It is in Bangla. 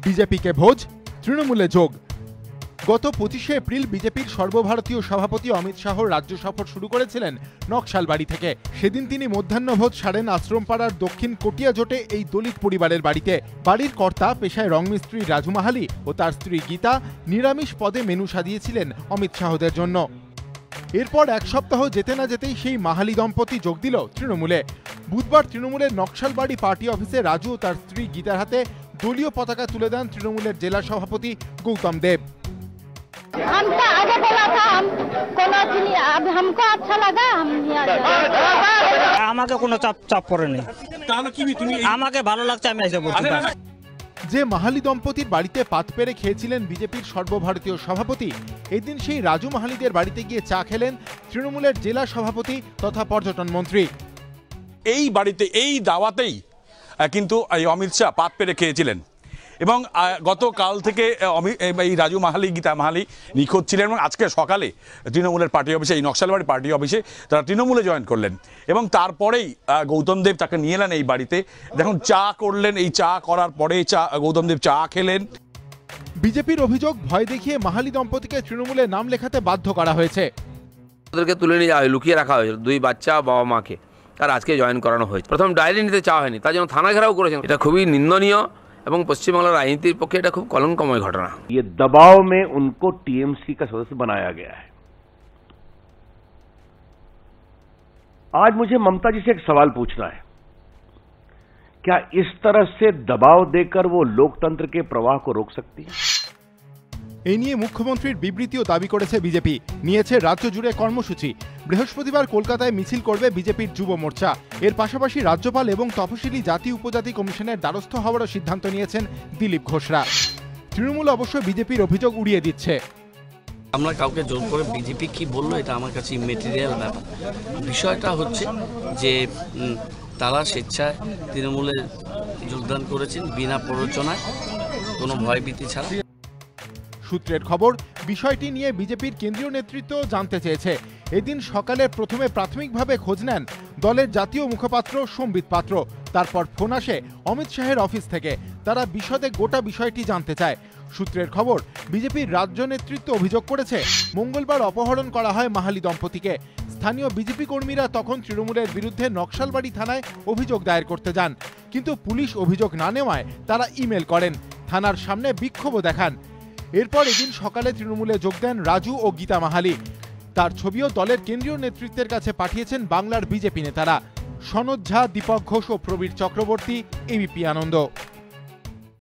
বিজেপিকে ভোজ, তৃণমূলে যোগ। গত 25শে এপ্রিল বিজেপির সর্বভারতীয় সভাপতি অমিত শাহ রাজ্য সফর শুরু করেছিলেন নকশালবাড়ি থেকে। সেদিন তিনি মধ্যাহ্নভোজ সারেন আশ্রমপাড়ার দক্ষিণ কটিয়াজোটে এই দলিত পরিবারের বাড়িতে। বাড়ির কর্তা, পেশায় রংমিস্ত্রি রাজু মাহালি ও তার স্ত্রী গীতা নিরামিষ পদে মেনু সাজিয়েছিলেন অমিত শাহদের জন্য। এরপর এক সপ্তাহ যেতে না যেতেই সেই মাহালি দম্পতি যোগ দিল তৃণমূলে। বুধবার তৃণমূলের নকশালবাড়ি পার্টি অফিসে রাজু ও তার স্ত্রী গীতার হাতে দলীয় পতাকা তুলে দেন তৃণমূলের জেলা সভাপতি গৌতম দেব। हमको आगे बोला था, हम अब हमको अच्छा लगा, हम আমাকে কোনো চাপ পড়েনি, আমাকে ভালো লাগছে, আমি এসে বলছি। যে মাহালি দম্পতির বাড়িতে পাত পেরে খেয়েছিলেন বিজেপির সর্বভারতীয় সভাপতি, এদিন সেই রাজু মাহালিদের বাড়িতে গিয়ে চা খেলেন তৃণমূলের জেলা সভাপতি তথা পর্যটন মন্ত্রী। এই বাড়িতে এই দাওয়াতেই কিন্তু অমিত শাহ পাত পেরে খেয়েছিলেন এবং গতকাল থেকে এই রাজু মাহালি, গীতা মাহালি নিখোঁজ ছিলেন এবং আজকে সকালে তৃণমূলের পার্টি অফিসে, এই নকশালবাড়ি পার্টি অফিসে তারা তৃণমূলে জয়েন করলেন এবং তারপরেই গৌতম দেব তাকে নিয়ে এলেন এই বাড়িতে। দেখুন, চা করলেন, এই চা করার পরে গৌতম দেব চা খেলেন। বিজেপির অভিযোগ, ভয় দেখিয়ে মাহালি দম্পতিকে তৃণমূলে নাম লেখাতে বাধ্য করা হয়েছে। ওদেরকে তুলে নিয়ে যাওয়া হয়, লুকিয়ে রাখা হয়েছিল, দুই বাচ্চা বাবা মাকে, আর আজকে জয়েন করানো হয়েছে। প্রথম ডায়েরি নিতে চাওয়া হয়নি, তার জন্য থানা ঘেরাও করেছেন। এটা খুবই নিন্দনীয় এবং পশ্চিমবাংলার রাজনীতির পক্ষে এটা খুব কলঙ্কময় ঘটনা। ये दबाव में उनको टीएमसी का सदस्य बनाया गया है। आज मुझे ममता जी से एक सवाल पूछना है, क्या इस तरह से दबाव देकर वो लोकतंत्र के प्रवाह को रोक सकती है? এই নিয়ে মুখ্যমন্ত্রীর বিবৃতিও দাবি করেছে বিজেপি। নিয়েছে রাজ্য জুড়ে কর্মসূচি। বৃহস্পতিবার কলকাতায় মিছিল করবে বিজেপির যুব মোর্চা। এর পাশাপাশি রাজ্যপাল এবং তফসিলি জাতি উপজাতি কমিশনের দ্বারস্থ হওয়ারও সিদ্ধান্ত নিয়েছেন দিলীপ ঘোষরা। তৃণমূল অবশ্য বিজেপির অভিযোগ উড়িয়ে দিচ্ছে। আমরা কাউকে জোর করে বিজেপি কি বললো এটা আমার কাছে ইমেটেরিয়াল ব্যাপার। বিষয়টা হচ্ছে যে তারা স্বেচ্ছায় তৃণমূলে যোগদান করেছেন বিনা প্ররোচনায়, কোনো ভয়ভীতি ছাড়া। সূত্রের খবর, বিষয়টি নিয়ে বিজেপির কেন্দ্রীয় নেতৃত্ব জানতে চেয়েছে। এদিন সকালে প্রথমে প্রাথমিকভাবে খোঁজ নেন দলের জাতীয় মুখপাত্র সম্বিত পাত্র। তারপর ফোন আসে অমিত শাহের অফিস থেকে। তারা বিশদে গোটা বিষয়টি জানতে চায়। সূত্রের খবর, বিজেপির রাজ্য নেতৃত্ব অভিযোগ করেছে মঙ্গলবার অপহরণ করা হয় মাহালি দম্পতিকে। স্থানীয় বিজেপি কর্মীরা তখন তৃণমূলের বিরুদ্ধে নকশালবাড়ি থানায় অভিযোগ দায়ের করতে যান, কিন্তু পুলিশ অভিযোগ না নেওয়ায় তারা ইমেল করেন, থানার সামনে বিক্ষোভও দেখান। এরপর এদিন সকালে তৃণমূলে যোগ দেন রাজু ও গীতা মাহালি। তার ছবিও দলের কেন্দ্রীয় নেতৃত্বের কাছে পাঠিয়েছেন বাংলার বিজেপি নেতারা। সনদ ঝা, দীপক ঘোষ ও প্রবীর চক্রবর্তী, এবিপি আনন্দ।